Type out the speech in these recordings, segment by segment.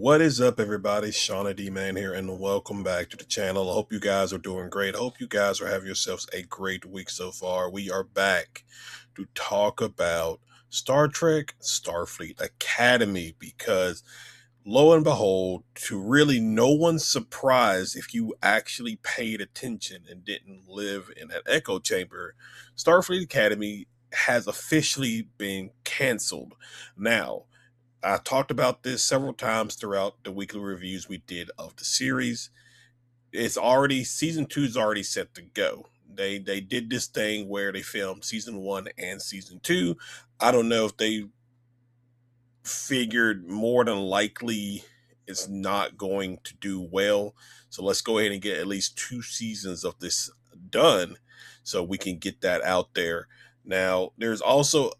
What is up, everybody? Shauna D Man here, and welcome back to the channel. I hope you guys are doing great. I hope you guys are having yourselves a great week so far. We are back to talk about Star Trek Starfleet Academy because, lo and behold, to really no one's surprise, if you actually paid attention and didn't live in that echo chamber, Starfleet Academy has officially been canceled. Now, I talked about this several times throughout the weekly reviews we did of the series. It's already season two is already set to go. They did this thing where they filmed season one and season two. I don't know if they figured more than likely it's not going to do well. So let's go ahead and get at least two seasons of this done so we can get that out there. Now, there's also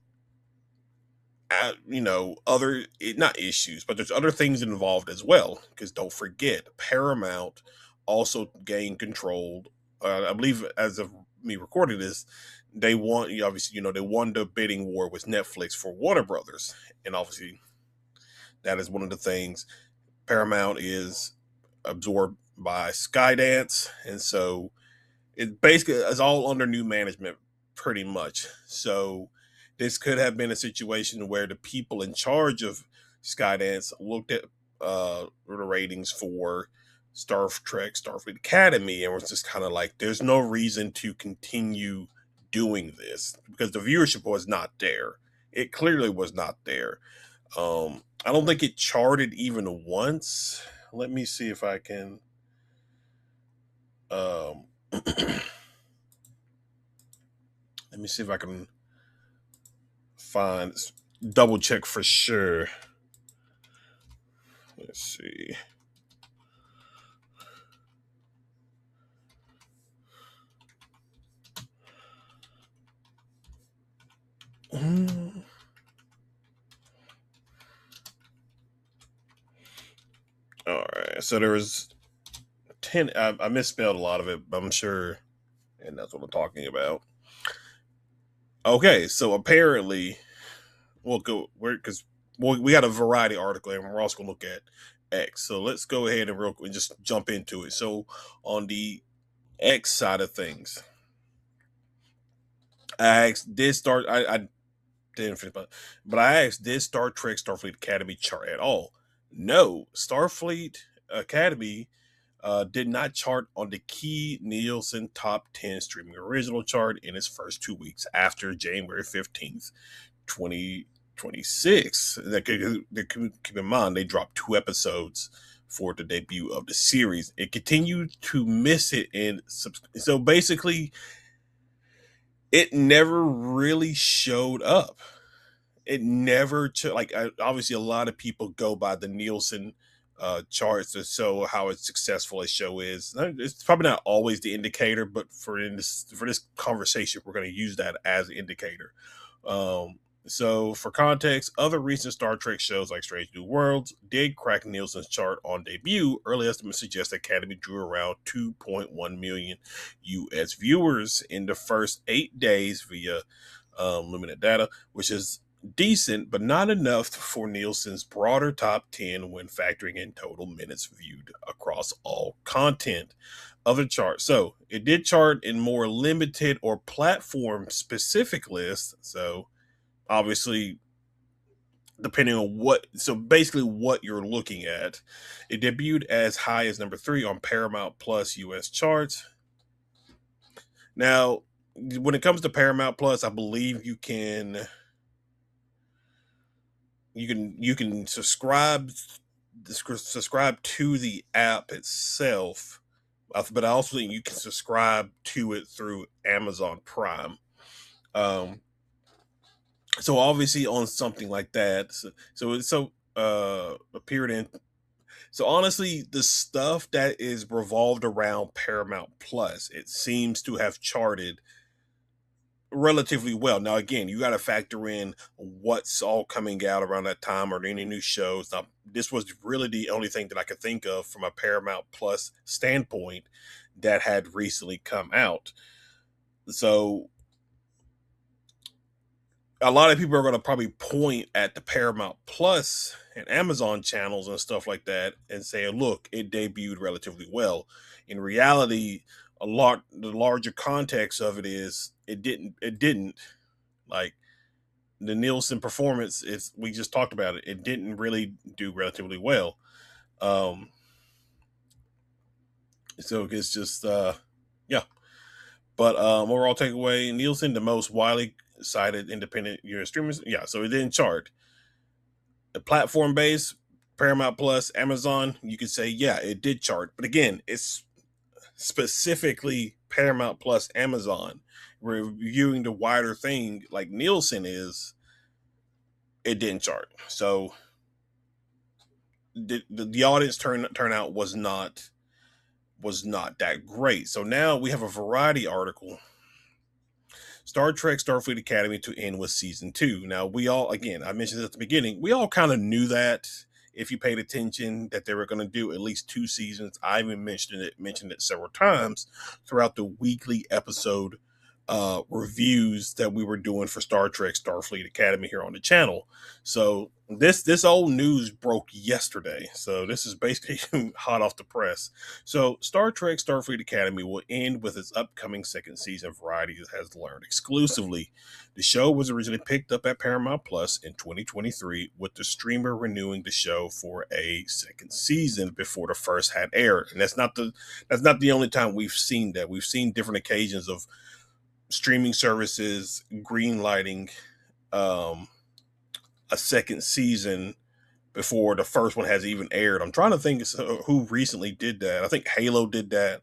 other not issues, but there's other things involved as well. Because don't forget, Paramount also gained control. I believe as of me recording this, they won. Obviously, they won the bidding war with Netflix for Warner Brothers, and obviously that is one of the things. Paramount is absorbed by Skydance, and so it basically is all under new management, pretty much. So this could have been a situation where the people in charge of Skydance looked at the ratings for Star Trek Starfleet Academy and was just kind of like, there's no reason to continue doing this because the viewership was not there. It clearly was not there. I don't think it charted even once. Let me see if I can. Um, Let me see if I can find double check for sure. Let's see. All right. So there was 10. I misspelled a lot of it, but I'm sure, and that's what I'm talking about. Okay. So apparently, we'll go where because we got a variety article, and we're also going to look at X. So let's go ahead and real quick just jump into it. So on the X side of things, I asked, I didn't finish, but I asked, did Star Trek Starfleet Academy chart at all? No, Starfleet Academy did not chart on the key Nielsen Top 10 streaming original chart in its first 2 weeks after January 15th, 2026. Keep in mind, they dropped two episodes for the debut of the series. It continued to miss it, and so basically, it never really showed up. It never obviously a lot of people go by the Nielsen charts to show how successful a show is. It's probably not always the indicator, but for this conversation, we're going to use that as an indicator. So for context, other recent Star Trek shows like Strange New Worlds did crack Nielsen's chart on debut. Early estimates suggest the Academy drew around 2.1 million U.S. viewers in the first 8 days via limited data, which is decent, but not enough for Nielsen's broader top 10 when factoring in total minutes viewed across all content of the chart. So it did chart in more limited or platform specific lists. So obviously, depending on basically what you're looking at, it debuted as high as number 3 on Paramount Plus US charts. Now, when it comes to Paramount Plus, I believe you can subscribe to the app itself, but I also think you can subscribe to it through Amazon Prime. So obviously on something like that, appeared in. So honestly, the stuff that is revolved around Paramount Plus, it seems to have charted relatively well. Now, again, you got to factor in what's all coming out around that time or any new shows. Now, this was really the only thing that I could think of from a Paramount Plus standpoint that had recently come out. So a lot of people are going to probably point at the Paramount Plus and Amazon channels and stuff like that and say, look, it debuted relatively well. In reality, the larger context of it is it didn't like the Nielsen performance is, we just talked about it. It didn't really do relatively well. Um, so it's just, yeah. But overall takeaway, Nielsen, the most widely cited independent streamers. Yeah, so it didn't chart. The platform base, Paramount Plus, Amazon, you could say, yeah, it did chart. But again, it's specifically Paramount Plus, Amazon. Reviewing the wider thing like Nielsen is, it didn't chart. So the audience turnout was not that great. So now we have a Variety article, Star Trek Starfleet Academy to end with season 2. Now, we all, again, I mentioned this at the beginning, we all kind of knew that if you paid attention that they were going to do at least 2 seasons. I even mentioned it several times throughout the weekly episode reviews that we were doing for Star Trek Starfleet Academy here on the channel. So this old news broke yesterday. So this is basically hot off the press. So Star Trek Starfleet Academy will end with its upcoming second season, Variety has learned exclusively. The show was originally picked up at Paramount Plus in 2023, with the streamer renewing the show for a second season before the first had aired. And that's not the only time we've seen that. We've seen different occasions of streaming services greenlighting um, a second season before the first one has even aired. I'm trying to think who recently did that. I think Halo did that.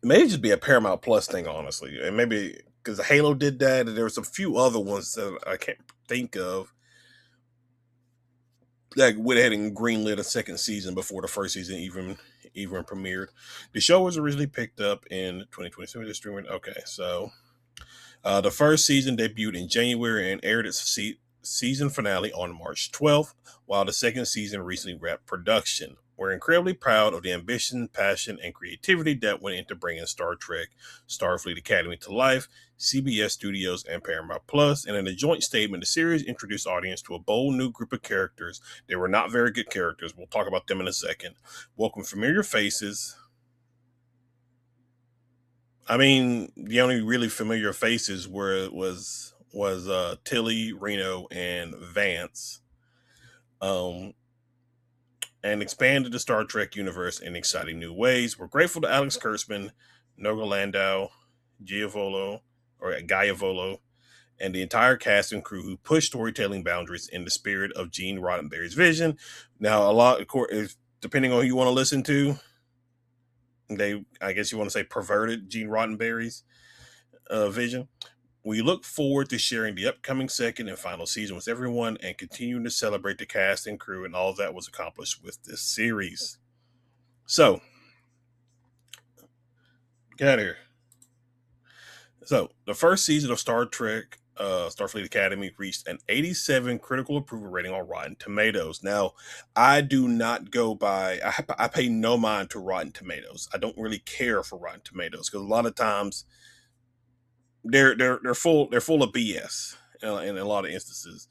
It may just be a Paramount Plus thing, honestly, and maybe because Halo did that, and there was a few other ones that I can't think of that went ahead and greenlit a second season before the first season even premiered. The show was originally picked up in 2020. Streaming. Okay, so the first season debuted in January and aired its season finale on March 12th, while the second season recently wrapped production. We're incredibly proud of the ambition, passion, and creativity that went into bringing Star Trek Starfleet Academy to life. CBS Studios and Paramount Plus. And in a joint statement, the series introduced audience to a bold new group of characters. They were not very good characters. We'll talk about them in a second. Welcome familiar faces. I mean, the only really familiar faces was Tilly, Reno, and Vance. Um, and expanded the Star Trek universe in exciting new ways. We're grateful to Alex Kurtzman, Noga Landau, Giavolo, and the entire cast and crew who pushed storytelling boundaries in the spirit of Gene Roddenberry's vision. Now, a lot, of course, depending on who you want to listen to, I guess you want to say, perverted Gene Roddenberry's vision. We look forward to sharing the upcoming second and final season with everyone and continuing to celebrate the cast and crew and all that was accomplished with this series. So, get out of here. So, the first season of Star Trek Starfleet Academy reached an 87 critical approval rating on Rotten Tomatoes. Now, I do not go by, I pay no mind to Rotten Tomatoes. I don't really care for Rotten Tomatoes because a lot of times they're full of BS in a lot of instances.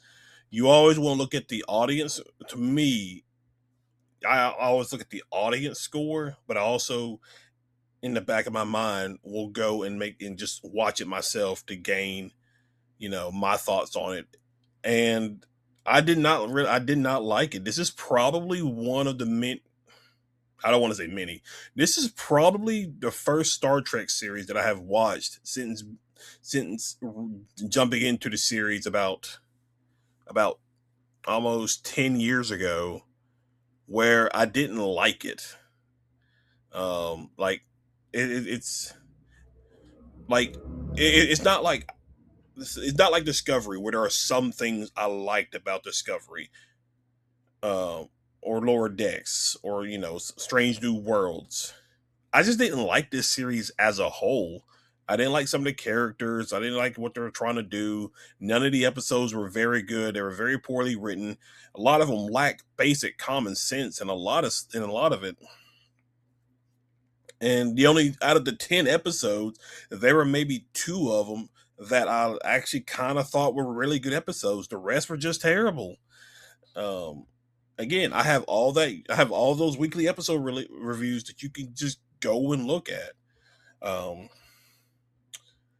You always want to look at the audience. To me, I always look at the audience score, but I also, in the back of my mind, will go and just watch it myself to gain, my thoughts on it. And I did not like it. This is probably one of the I don't want to say many. This is probably the first Star Trek series that I have watched since jumping into the series about almost 10 years ago, where I didn't like it. Like it's like it's not like Discovery, where there are some things I liked about Discovery, uh, or Lower Decks, or Strange New Worlds. I just didn't like this series as a whole. I didn't like some of the characters. I didn't like what they were trying to do. None of the episodes were very good. They were very poorly written. A lot of them lacked basic common sense, and a lot of it. And the only out of the 10 episodes, there were maybe 2 of them that I actually kind of thought were really good episodes. The rest were just terrible. Um, Again, I have all that. I have all those weekly episode reviews that you can just go and look at. Um,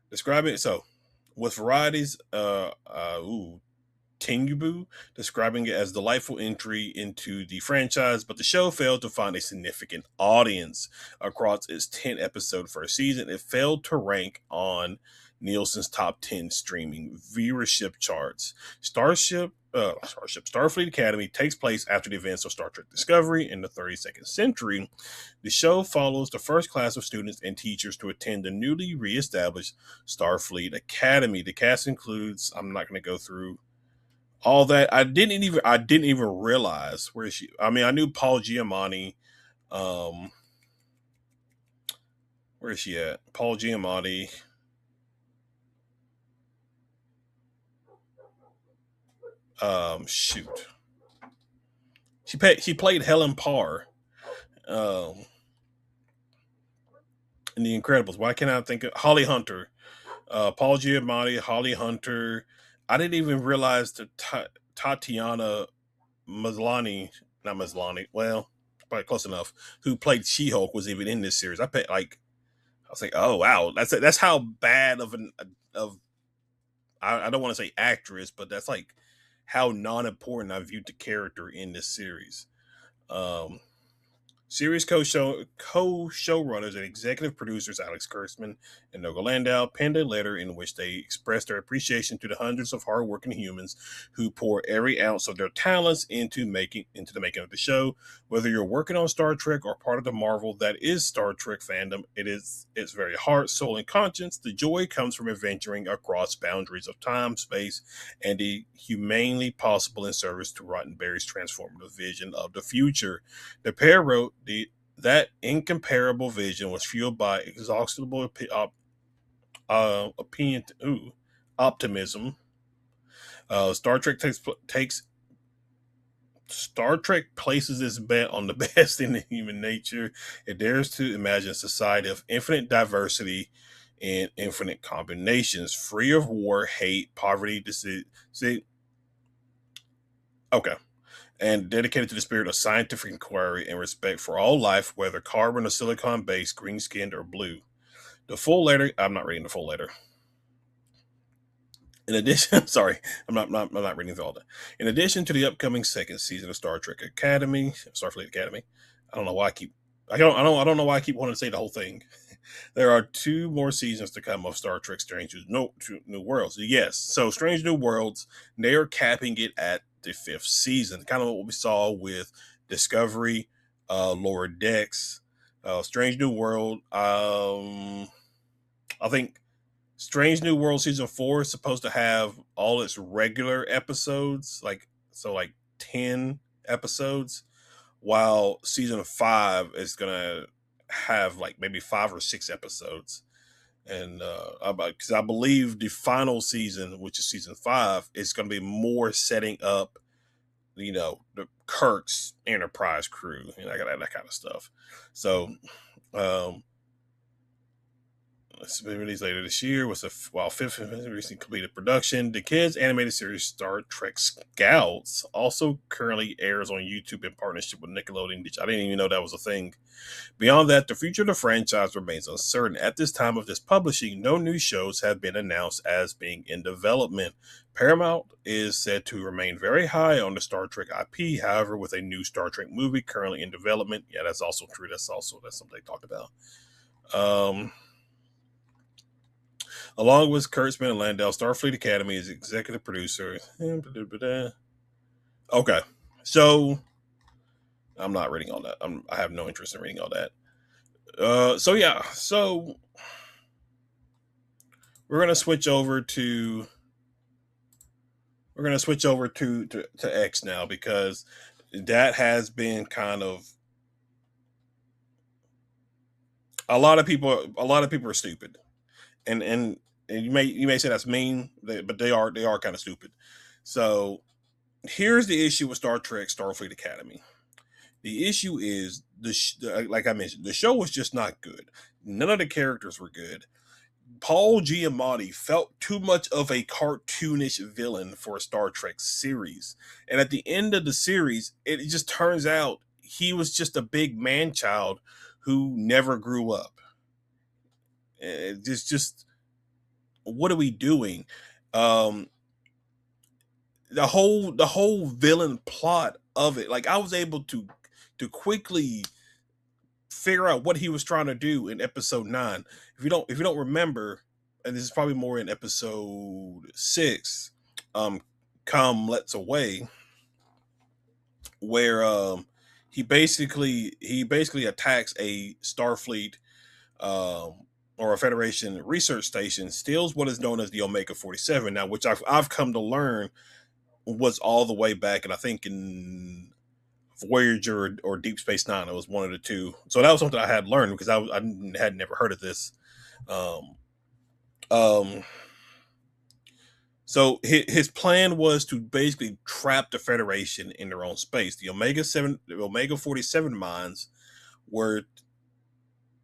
Describe it so with varieties. Tengubu, describing it as delightful entry into the franchise, but the show failed to find a significant audience across its 10 episode first season. It failed to rank on Nielsen's top 10 streaming viewership charts. Starfleet Academy takes place after the events of Star Trek Discovery in the 32nd century. The show follows the first class of students and teachers to attend the newly reestablished Starfleet Academy. The cast includes, I'm not going to go through all that. I didn't even realize where she. I mean, I knew Paul Giamatti. Um, where is she at? Paul Giamatti. Shoot. She played Helen Parr. Um, in The Incredibles. Why can't I think of Holly Hunter? Paul Giamatti, Holly Hunter. I didn't even realize that Tatiana Maslany, not Maslany. Well, probably close enough. Who played She Hulk was even in this series. I was like, oh wow, that's how bad of an of I don't want to say actress, but that's like how non-important I viewed the character in this series. Um, Series co-showrunners and executive producers Alex Kurtzman and Noga Landau penned a letter in which they expressed their appreciation to the hundreds of hardworking humans who pour every ounce of their talents into the making of the show. Whether you're working on Star Trek or part of the marvel that is Star Trek fandom, its very heart, soul, and conscience. The joy comes from adventuring across boundaries of time, space, and the humanely possible in service to Roddenberry's transformative vision of the future. The pair wrote that incomparable vision was fueled by exhaustible opinion, optimism. Star Trek takes Star Trek places its bet on the best in human nature. It dares to imagine a society of infinite diversity and infinite combinations, free of war, hate, poverty, disease. See, okay, and dedicated to the spirit of scientific inquiry and respect for all life, whether carbon or silicon based, green skinned, or blue. The full letter, I'm not reading the full letter. In addition, sorry, I'm not reading through all that. In addition to the upcoming second season of Starfleet Academy, I don't know why I keep, I don't know why I keep wanting to say the whole thing. There are two more seasons to come of Star Trek New Worlds. Yes, so Strange New Worlds, they are capping it at the fifth season. Kind of what we saw with Discovery, Lower Decks, Strange New World. I think Strange New World season 4 is supposed to have all its regular episodes, like 10 episodes, while season 5 is gonna have like maybe 5 or 6 episodes. And because I believe the final season, which is season 5, is going to be more setting up, the Kirk's Enterprise crew and that kind of stuff. So, um, it's been released later this year. While fifth recently completed production. The kids animated series Star Trek Scouts also currently airs on YouTube in partnership with Nickelodeon. Which I didn't even know that was a thing. Beyond that, the future of the franchise remains uncertain. At this time of this publishing, no new shows have been announced as being in development. Paramount is said to remain very high on the Star Trek IP, however, with a new Star Trek movie currently in development. Yeah, that's also true. That's something they talked about. Um, Along with Kurtzman and Landau, Starfleet Academy is executive producer. Okay, so I'm not reading all that. I have no interest in reading all that. So we're gonna switch over to to X now because that has been kind of a lot of people are stupid, and you may say that's mean, but they are kind of stupid. So here's the issue with Star Trek Starfleet Academy. The issue is like I mentioned, the show was just not good. None of the characters were good. Paul Giamatti felt too much of a cartoonish villain for a Star Trek series. And at the end of the series, it just turns out he was just a big man child who never grew up. Just what are we doing? Um, the whole villain plot of it, like I was able to quickly figure out what he was trying to do in episode 9. If you don't remember, and this is probably more in episode 6, um come let's away, where he basically attacks a Starfleet, or a Federation research station, steals what is known as the Omega 47 now, which I've come to learn was all the way back, and I think in Voyager or Deep Space Nine. It was one of the two. So that was something I had learned because I had never heard of this. Um, um, so his plan was to basically trap the Federation in their own space. The Omega 47 mines were,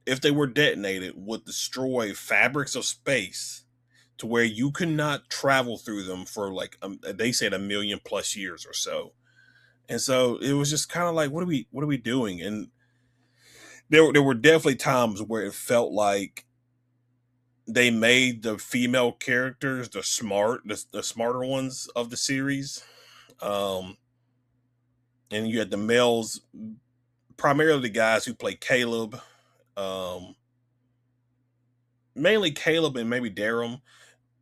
if they were detonated, would destroy fabrics of space to where you could not travel through them for like they said 1,000,000+ years or so. And so it was just kind of like, what are we doing? And there were definitely times where it felt like they made the female characters the smarter ones of the series, um and you had the males, primarily the guys who play Caleb, um mainly Caleb and maybe Darum,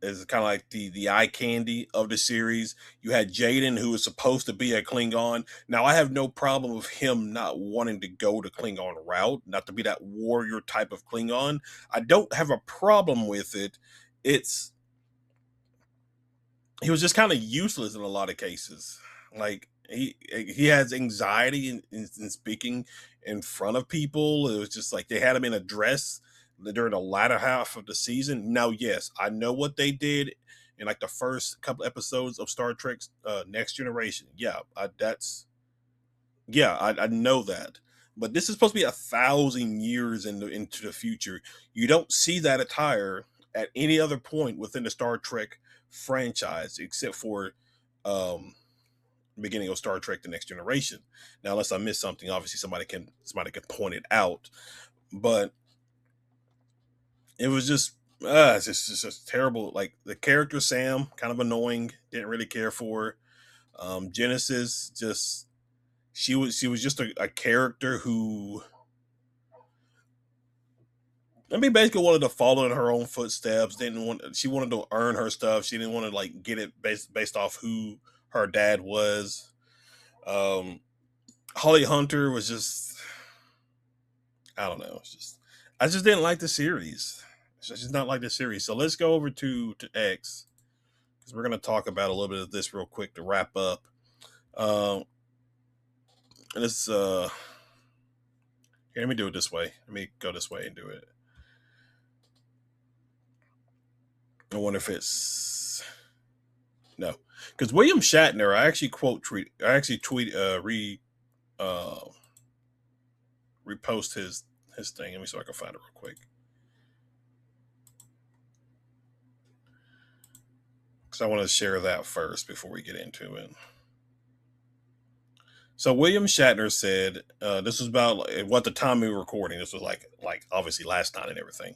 is kind of like the eye candy of the series. You had Jaden, who was supposed to be a Klingon. Now, I have no problem with him not wanting to go the Klingon route, not to be that warrior type of Klingon. I don't have a problem with it. It's He was just kind of useless in a lot of cases. Like he has anxiety in speaking in front of people. It was just like they had him in a dress during the latter half of the season. Now, yes, I know what they did in like the first couple episodes of Star Trek Next Generation. I know that. But this is supposed to be 1,000 years into the future. You don't see that attire at any other point within the Star Trek franchise, except for um, beginning of Star Trek: The Next Generation. Now, unless I missed something, obviously somebody can point it out. But it was just terrible. Like the character Sam, kind of annoying. Didn't really care for her. Genesis, just she was just a character who, I mean, basically wanted to follow in her own footsteps. She wanted to earn her stuff. She didn't want to like get it based off who her dad was. Um, Holly Hunter was just, I don't know. I just didn't like the series. I just not like the series. So let's go over to X, because we're gonna talk about a little bit of this real quick to wrap up. Um, and it's Here, let me do it this way. Let me go this way and do it. I wonder if it's no, because William Shatner. I actually tweet uh repost his thing. Let me see if I can find it real quick. Because I want to share that first before we get into it. So William Shatner said, this was about what the time we were recording. This was like obviously last night and everything,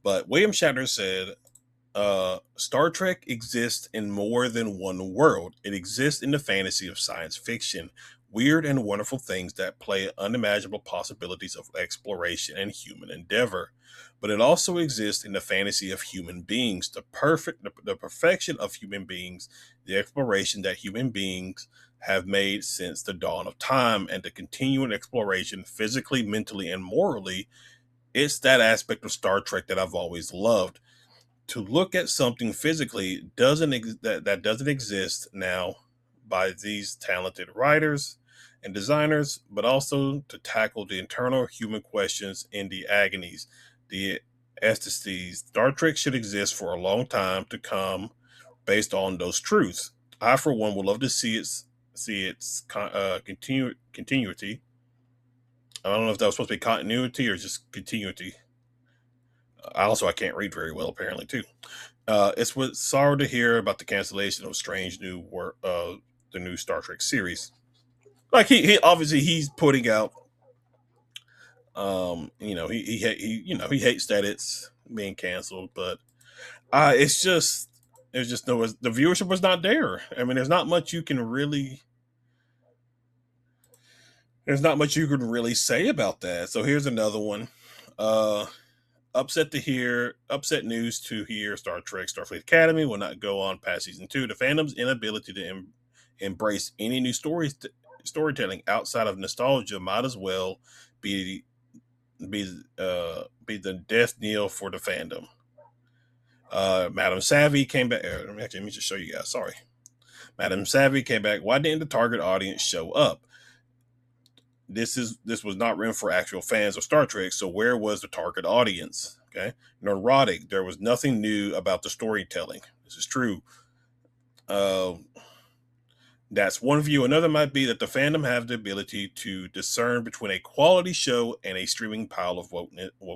but William Shatner said, Star Trek exists in more than one world. It exists in the fantasy of science fiction, weird and wonderful things that play unimaginable possibilities of exploration and human endeavor. But it also exists in the fantasy of human beings, the perfection of human beings, the exploration that human beings have made since the dawn of time, and the continuing exploration physically, mentally, and morally. It's that aspect of Star Trek that I've always loved. To look at something physically that doesn't exist now by these talented writers and designers, but also to tackle the internal human questions and the agonies, the ecstasies. Star Trek should exist for a long time to come, based on those truths. I, for one, would love to see its continuity. I don't know if that was supposed to be continuity or just continuity. I can't read very well, apparently, too. It's what sorrow to hear about the cancellation of strange new work, the new Star Trek series. Like he obviously he's putting out, he hates that it's being canceled, but it's just there's just no the viewership was not there. I mean, there's not much you can really say about that. So here's another one. Uh, upset news to hear Star Trek Starfleet Academy will not go on past season two. The fandom's inability to embrace any new storytelling outside of nostalgia might as well be be the death knell for the fandom. Madam Savvy came back. Let me just show you guys. Sorry, Madam Savvy came back. Why didn't the target audience show up? This was not written for actual fans of Star Trek. So where was the target audience? Okay, neurotic. There was nothing new about the storytelling. This is true. Uh, That's one view. Another might be that the fandom have the ability to discern between a quality show and a streaming pile of woke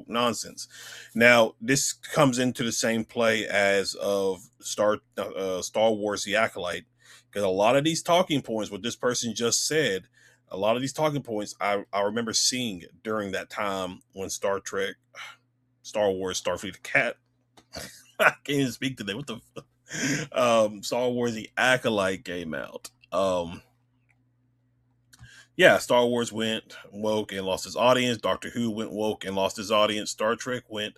nonsense. Now, this comes into the same play as of Star Wars: The Acolyte, because a lot of these talking points, what this person just said, a lot of these talking points, I remember seeing during that time when Star Wars, Starfleet Cat. I can't even speak today. What the Star Wars: The Acolyte came out. Yeah, Star Wars went woke and lost his audience. Doctor Who went woke and lost his audience. Star Trek went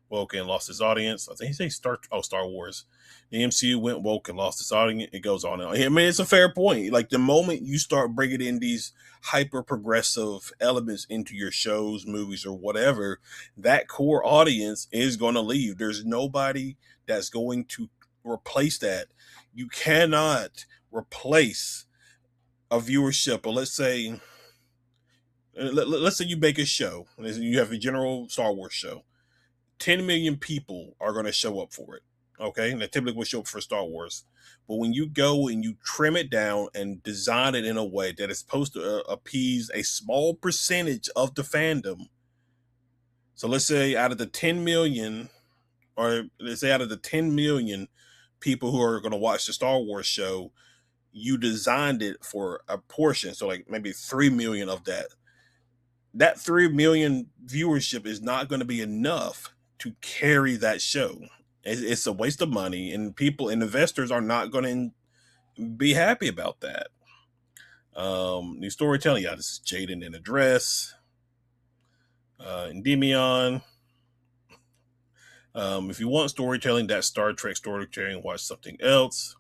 woke and lost his audience. I think he say Star Wars. The MCU went woke and lost its audience. It goes on. I mean, it's a fair point. Like the moment you start bringing in these hyper progressive elements into your shows, movies, or whatever, that core audience is going to leave. There's nobody that's going to replace that. You cannot replace a viewership, or let's say you make a show, you have a general Star Wars show. 10 million people are going to show up for it. Okay, and they typically will show up for Star Wars. But when you go and you trim it down and design it in a way that is supposed to appease a small percentage of the fandom, so let's say out of the 10 million, or let's say out of the 10 million people who are going to watch the Star Wars show, you designed it for a portion, so like maybe 3 million of that 3 million viewership is not going to be enough to carry that show. It's a waste of money, and people and investors are not going to be happy about that. New storytelling. Yeah, this is Jaden in a dress. Endymion. If you want storytelling, that's Star Trek storytelling. Watch something else.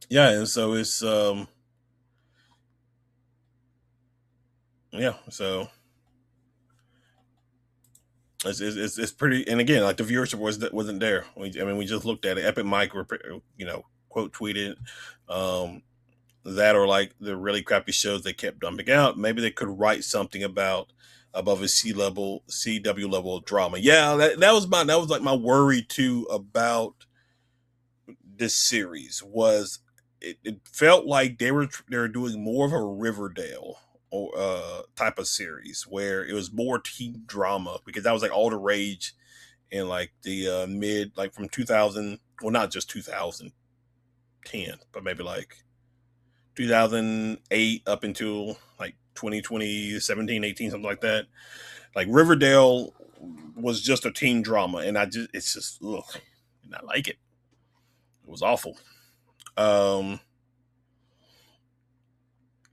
Yeah, and so it's yeah, so it's pretty. And again, like the viewership wasn't there. We just looked at it. Epic Mike, quote tweeted that, or like the really crappy shows they kept dumping out. Maybe they could write something about above a CW level of drama. Yeah, that was like my worry too about this series was it felt like they were doing more of a Riverdale or type of series where it was more teen drama, because that was like all the rage in like the mid, like from 2000, well, not just 2010, but maybe like 2008 up until like 2020, 17, 18, something like that. Like Riverdale was just a teen drama, and it's just ugh, did not like it. It was awful. Um,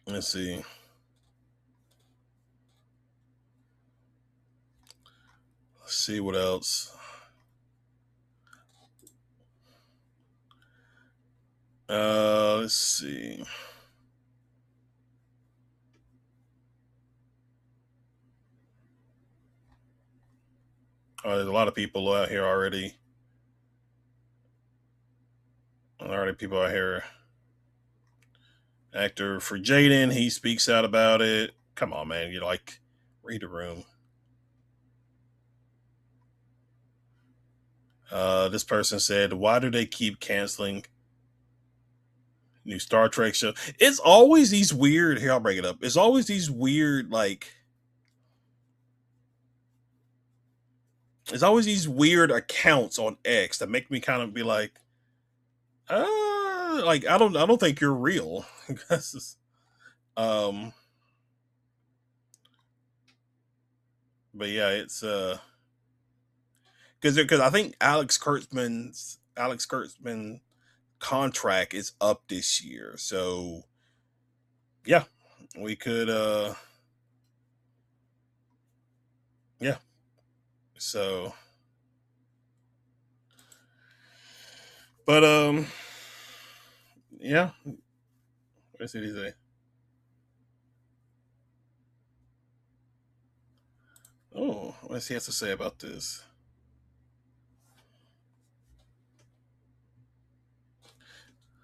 let's see. Let's see what else. Let's see. There's a lot of people out here already. Already, people out here. Actor for Jaden, he speaks out about it. Come on, man. You like read the room. This person said, "Why do they keep canceling new Star Trek show?" It's always these weird. Here, I'll bring it up. It's always these weird, like there's always these weird accounts on X that make me kind of be like I don't think you're real. um, but yeah, it's because I think Alex Kurtzman's contract is up this year, so yeah, we could yeah, so but yeah, what did he say? Oh, what does he have to say about this?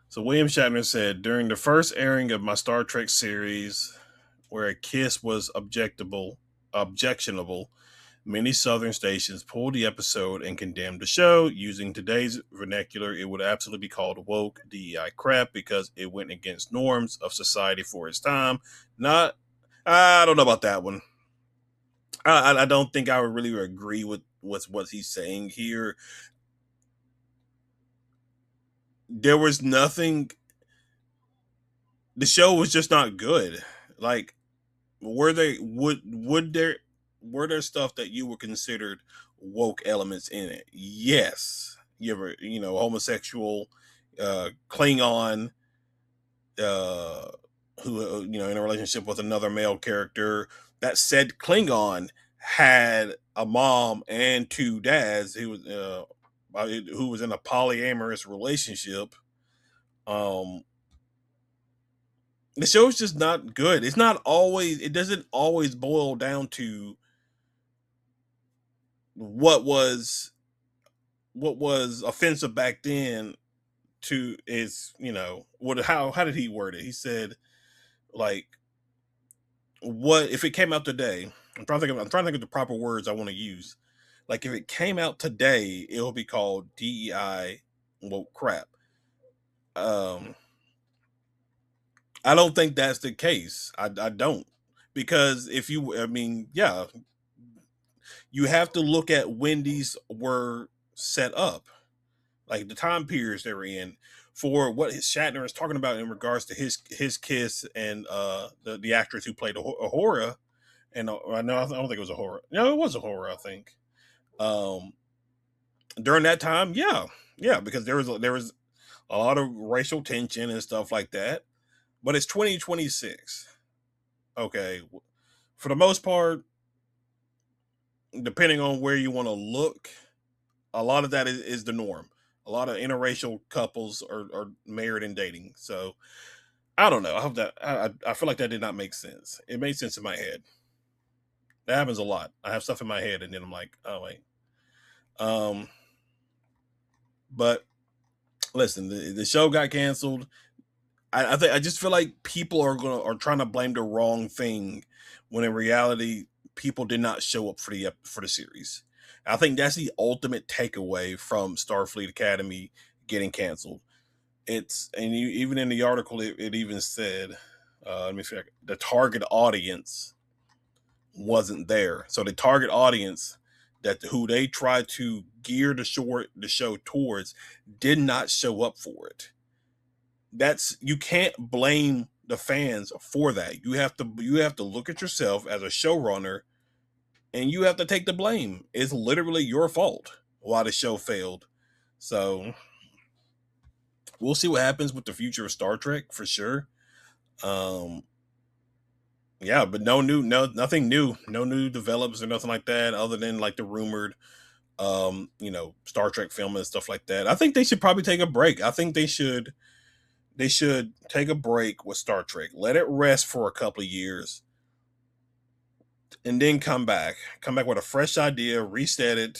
So William Shatner said during the first airing of my Star Trek series, where a kiss was objectionable, many southern stations pulled the episode and condemned the show. Using today's vernacular, it would absolutely be called woke DEI crap because it went against norms of society for its time. Not, I don't know about that one. I don't think I would really agree with what he's saying here. There was nothing. The show was just not good. Like, were they would there were there stuff that you would considered woke elements in it? Yes. You ever homosexual, Klingon, uh, who in a relationship with another male character. That said Klingon had a mom and two dads who was in a polyamorous relationship. Um, the show's just not good. It's not always. It doesn't always boil down to what was what was offensive back then to is what how did he word it? He said like what if it came out today? I'm trying to think of the proper words I want to use. Like if it came out today, it'll be called DEI woke crap. Um, I don't think that's the case. I don't because if you, I mean, yeah, you have to look at when these were set up, like the time periods they were in, for what Shatner is talking about in regards to his kiss and the actress who played Ahura, and I know I don't think it was a horror. No, it was a horror. I think um, during that time, yeah, yeah, because there was a lot of racial tension and stuff like that. But it's 2026. Okay, for the most part, depending on where you want to look, a lot of that is the norm. A lot of interracial couples are married and dating. So I don't know. I hope that I feel like that did not make sense. It made sense in my head. That happens a lot. I have stuff in my head and then I'm like, oh wait. Um, but listen, the show got canceled. I just feel like people are trying to blame the wrong thing when in reality people did not show up for the series. I think that's the ultimate takeaway from Starfleet Academy getting canceled. Even in the article it even said, let me figure the target audience wasn't there. So the target audience that who they tried to gear the show towards did not show up for it. That's you can't blame the fans for that. You have to look at yourself as a showrunner and you have to take the blame. It's literally your fault why the show failed. So we'll see what happens with the future of Star Trek for sure. Um, yeah, but nothing new, no new develops or nothing like that, other than like the rumored, Star Trek film and stuff like that. I think they should probably take a break. I think they should take a break with Star Trek, let it rest for a couple of years, and then come back with a fresh idea, reset it.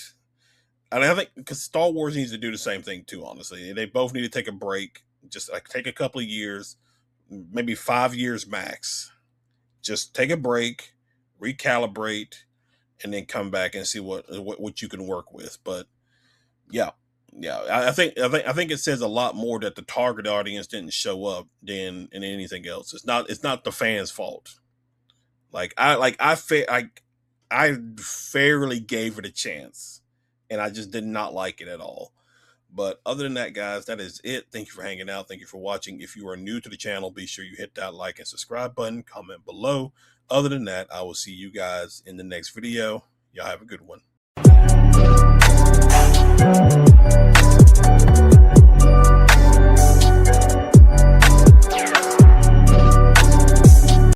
And I think because Star Wars needs to do the same thing too. Honestly, they both need to take a break, just like take a couple of years, maybe 5 years max. Just take a break, recalibrate, and then come back and see what you can work with. But yeah, yeah, I think it says a lot more that the target audience didn't show up than anything else. It's not the fans' fault. Like I fairly gave it a chance. and I just did not like it at all. But other than that, guys, that is it. Thank you for hanging out. Thank you for watching. If you are new to the channel, be sure you hit that like and subscribe button, comment below. Other than that, I will see you guys in the next video. Y'all have a good one.